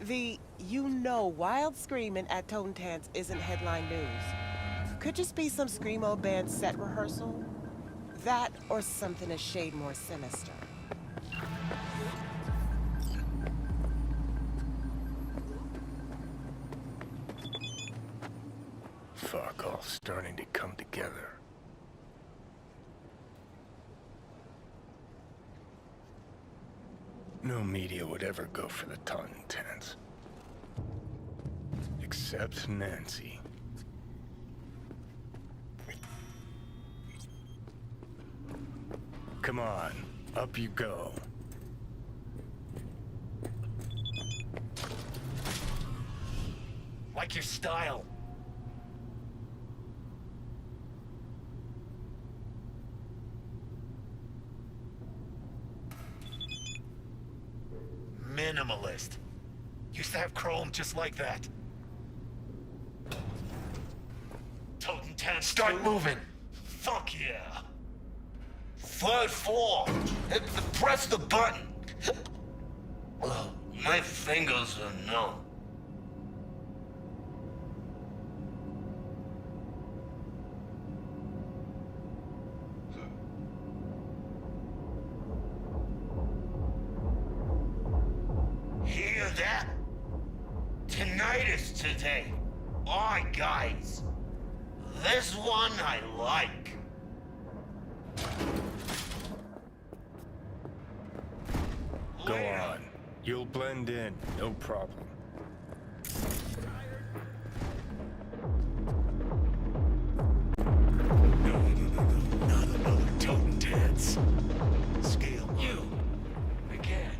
The wild screaming at Totentanz isn't headline news. Could just be some screamo band set rehearsal. That or something a shade more sinister. Fuck, all starting to come together. No media would ever go for the Totentanz. Except Nancy. Come on, up you go. Like your style. Minimalist. Used to have chrome just like that. Totentanz, start moving! Fuck yeah! Third floor! Press the button! My fingers are numb. Hear that? Tinnitus today. Alright, guys. This one I like. Go on. You'll blend in, no problem. No, not another Totentanz. Scale you. Again.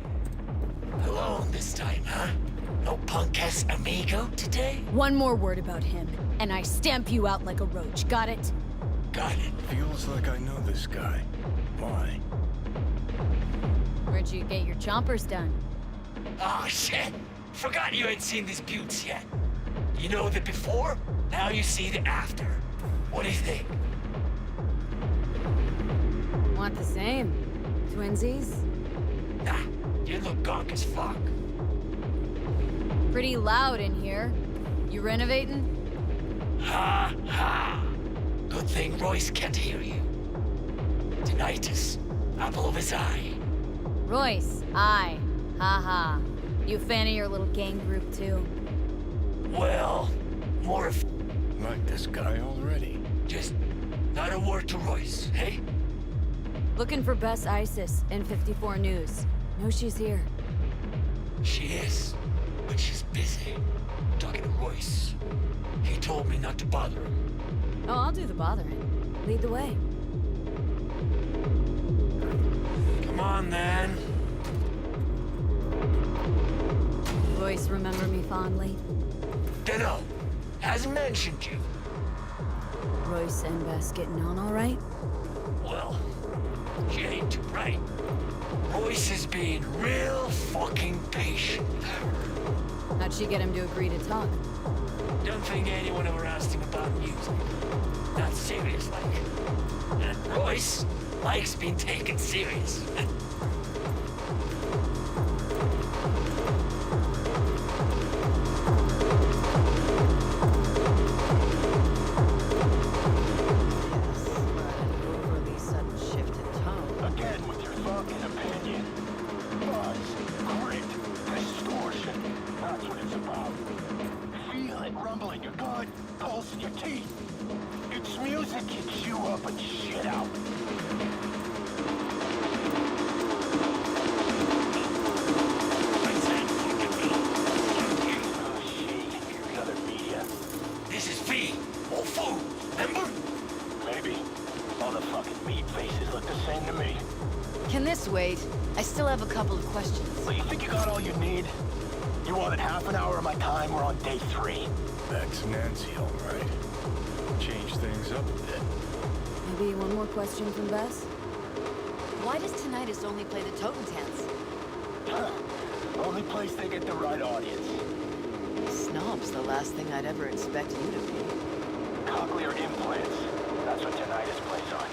Alone this time, huh? No punk-ass amigo today? One more word about him, and I stamp you out like a roach. Got it? Got it. Feels like I know this guy. Why? Where'd you get your chompers done? Oh, shit! Forgot you hadn't seen these buttes yet. You know the before, now you see the after. What do you think? Want the same? Twinsies? Nah, you look gunk as fuck. Pretty loud in here. You renovating? Ha ha! Good thing Royce can't hear you. Tinnitus, apple of his eye. Royce, I. Ha ha. You a fan of your little gang group too? Well, more of Like this guy already. just not a word to Royce, hey? Looking for Bess Isis in 54 News. Know she's here. She is, but she's busy. Talking to Royce. He told me not to bother him. Oh, I'll do the bothering. Lead the way. Come on, then. Royce, remember me fondly? Dunno. Hasn't mentioned you. Royce and Bess getting on all right? Well, she ain't too bright. Royce is being real fucking patient with her. How'd she get him to agree to talk? Don't think anyone ever asked him about music. Not serious like. And Royce likes being taken serious. Can this wait? I still have a couple of questions. So you think you got all you need? You wanted half an hour of my time, we're on day 3. That's Nancy, all right. Change things up a bit. Maybe one more question from Bess? Why does Tinnitus only play the Totentanz? Only place they get the right audience. Snob's the last thing I'd ever expect you to be. Cochlear implants. That's what Tinnitus plays on.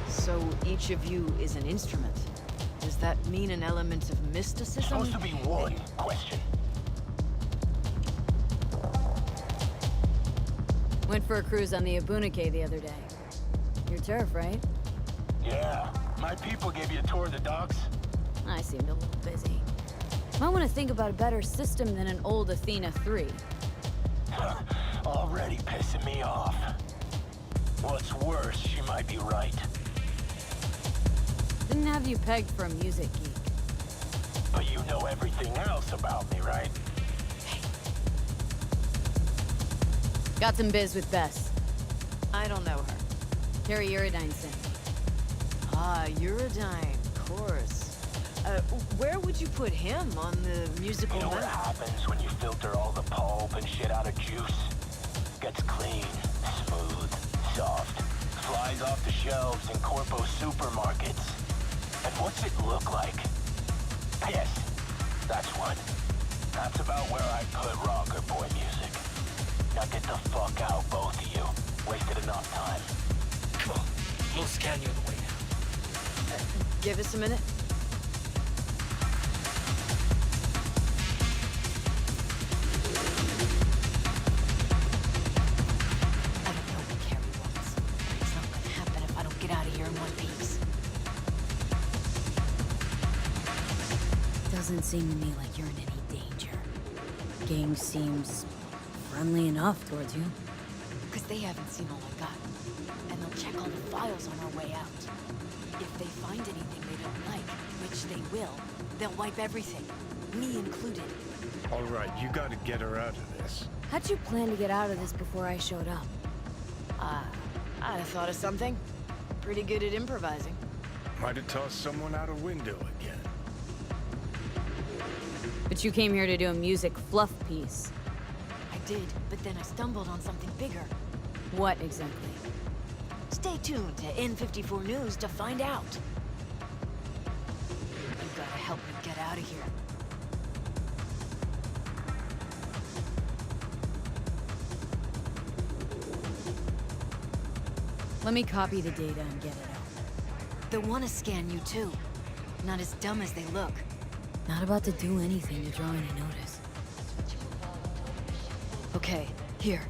So each of you is an instrument. Does that mean an element of mysticism? Supposed to be one question. Went for a cruise on the Abunike the other day. Your turf, right? Yeah. My people gave you a tour of the docks? I seemed a little busy. Might want to think about a better system than an old Athena 3. Already pissing me off. What's worse, she might be right. Didn't have you pegged for a music geek. But you know everything else about me, right? Got some biz with Bess. I don't know her. Harry Uridine sent me. Ah, Uridine, of course. Where would you put him on the musical You know what map? happens when you filter all the pulp and shit out of juice? Gets clean, smooth, soft, flies off the shelves in corpo supermarkets. And what's it look like? Piss. That's what. That's about where I put rocker boy music. Now get the fuck out, both of you. Wasted enough time. Come on, we'll scan you on the way now. Give us a minute. I don't know what Carrie wants, but it's not gonna happen if I don't get out of here in one piece. Doesn't seem to me like you're in any danger. Gang seems friendly enough towards you. Because they haven't seen all I got. And they'll check all the files on our way out. If they find anything they don't like, which they will, they'll wipe everything. Me included. All right, you gotta get her out of this. How'd you plan to get out of this before I showed up? I'd have thought of something. Pretty good at improvising. Might have tossed someone out a window again. But you came here to do a music fluff piece. I did, but then I stumbled on something bigger. What exactly? Stay tuned to N54 News to find out. You gotta help me get out of here. Let me copy the data and get it out. They'll want to scan you too. Not as dumb as they look. Not about to do anything to draw any notice. Okay, here.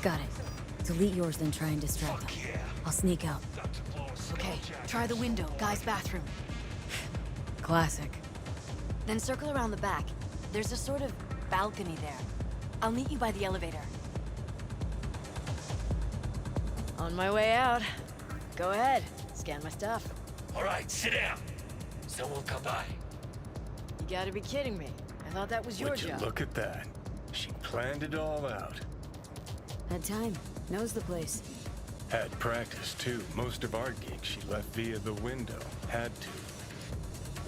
Got it. Delete yours, then try and distract them. I'll sneak out. Okay, try the window, guy's bathroom. Classic. Then circle around the back. There's a sort of balcony there. I'll meet you by the elevator. On my way out. Go ahead, scan my stuff. All right, sit down. Someone will come by. You gotta be kidding me. I thought that was your Would you job. look at that? She planned it all out. Had time. Knows the place. Had practice, too. Most of our gigs she left via the window. Had to.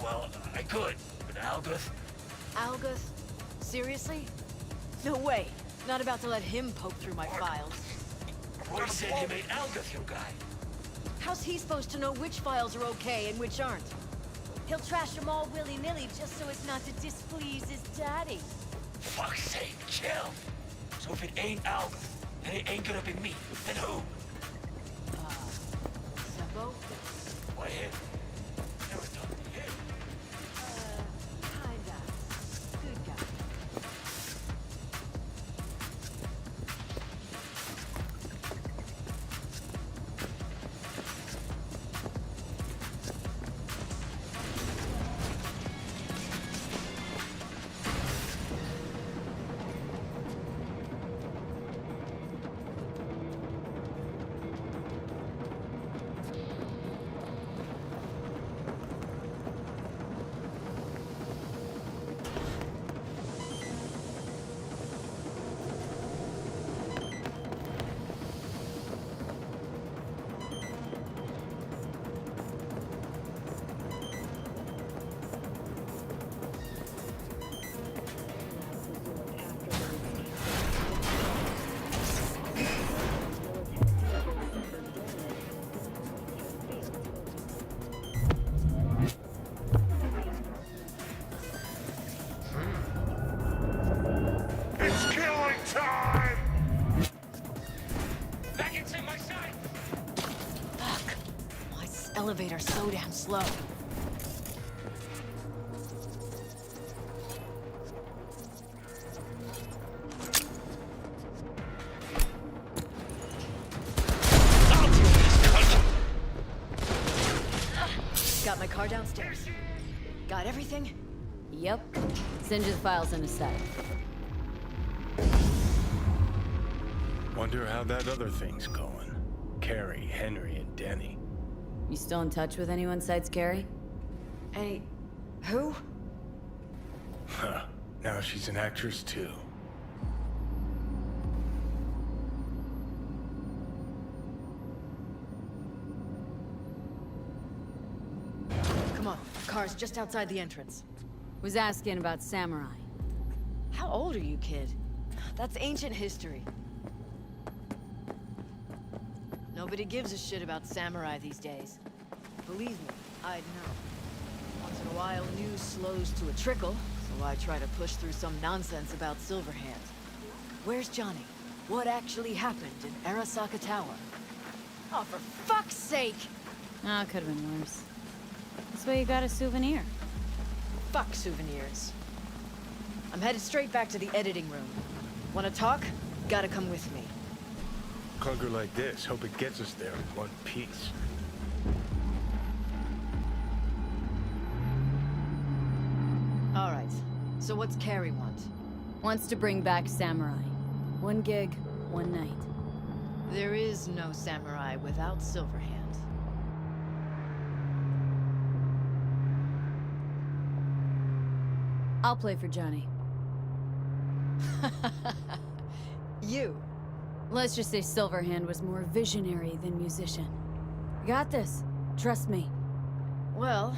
Well, I could, but Algoth... Algoth? Seriously? No way. Not about to let him poke through my files. Roy said you made Algoth your guy. How's he supposed to know which files are okay and which aren't? He'll trash them all willy-nilly just so as not to displease his daddy. Fuck's sake, chill. So if it ain't Algoth, and it ain't gonna be me, then who? Seppo? Why him? Never thought it'd be him. Kinda. Good guy. Elevator so damn slow. car downstairs. Got everything? Yep. Send you the files in a sec. Wonder how that other thing's going. Carrie, Henry, and Denny. You still in touch with anyone besides Carrie? Any... who? Huh. Now she's an actress too. Come on, car's just outside the entrance. Was asking about Samurai. How old are you, kid? That's ancient history. Nobody gives a shit about samurai these days. Believe me, I'd know. Once in a while, news slows to a trickle, so I try to push through some nonsense about Silverhand. Where's Johnny? What actually happened in Arasaka Tower? Oh, for fuck's sake! Ah, could've been worse. That's why you got a souvenir. Fuck souvenirs. I'm headed straight back to the editing room. Wanna talk? Gotta come with me. Clunker like this, hope it gets us there in one piece. All right, so what's Carrie want? Wants to bring back Samurai. One gig, one night. There is no samurai without Silverhand. I'll play for Johnny. You. Let's just say Silverhand was more visionary than musician. Got this. Trust me. Well,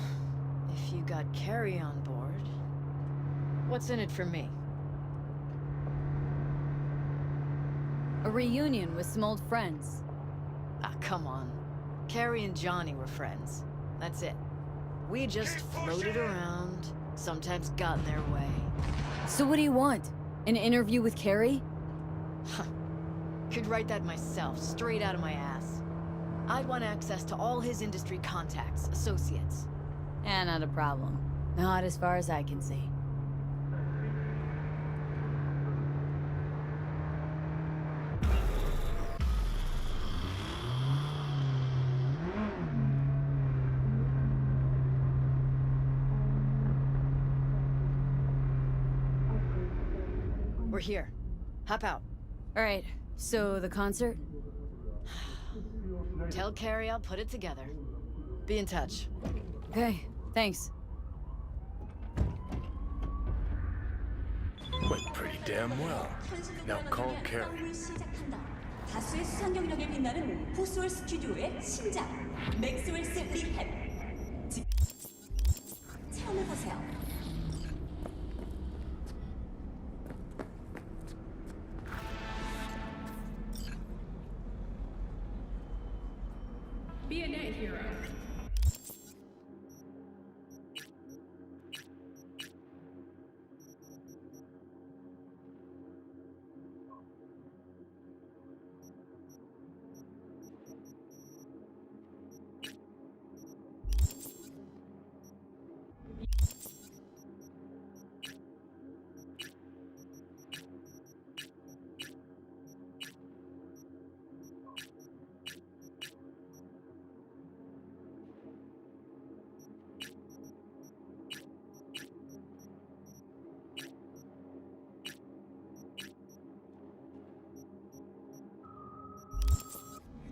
if you got Carrie on board, what's in it for me? A reunion with some old friends. Ah, come on. Carrie and Johnny were friends. That's it. We just floated around, sometimes got in their way. So what do you want? An interview with Carrie? Could write that myself, straight out of my ass. I'd want access to all his industry contacts, associates. Not a problem. Not as far as I can see. We're here. Hop out. All right, so the concert? Tell Carrie I'll put it together. Be in touch. Okay, thanks. Went pretty damn well. Now call Carrie. 다수의 수상 경력에 빛나는 포스월 스튜디오의 신작 맥스웰스 리헵 체험해보세요. Be a net hero.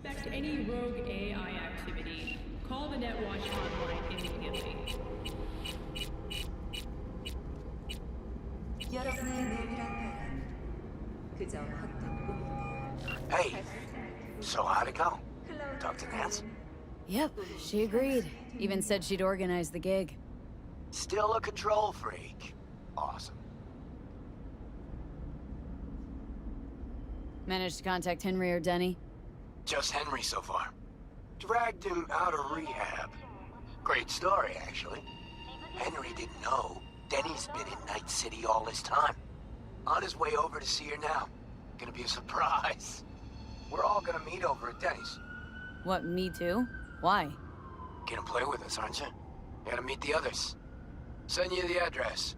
Expect any rogue AI activity. Call the Netwatch hotline immediately. 여러분의 내밀한 바람 그저 헛된 꿈이고 Hey, so how'd it go? Talk to Nance? Yep, she agreed. Even said she'd organize the gig. Still a control freak. Awesome. Managed to contact Henry or Denny? Just Henry so far. Dragged him out of rehab. Great story, actually. Henry didn't know Denny's been in Night City all this time. On his way over to see her now. Gonna be a surprise. We're all gonna meet over at Denny's. What, me too? Why? Gonna play with us, aren't you? Gotta meet the others. Send you the address.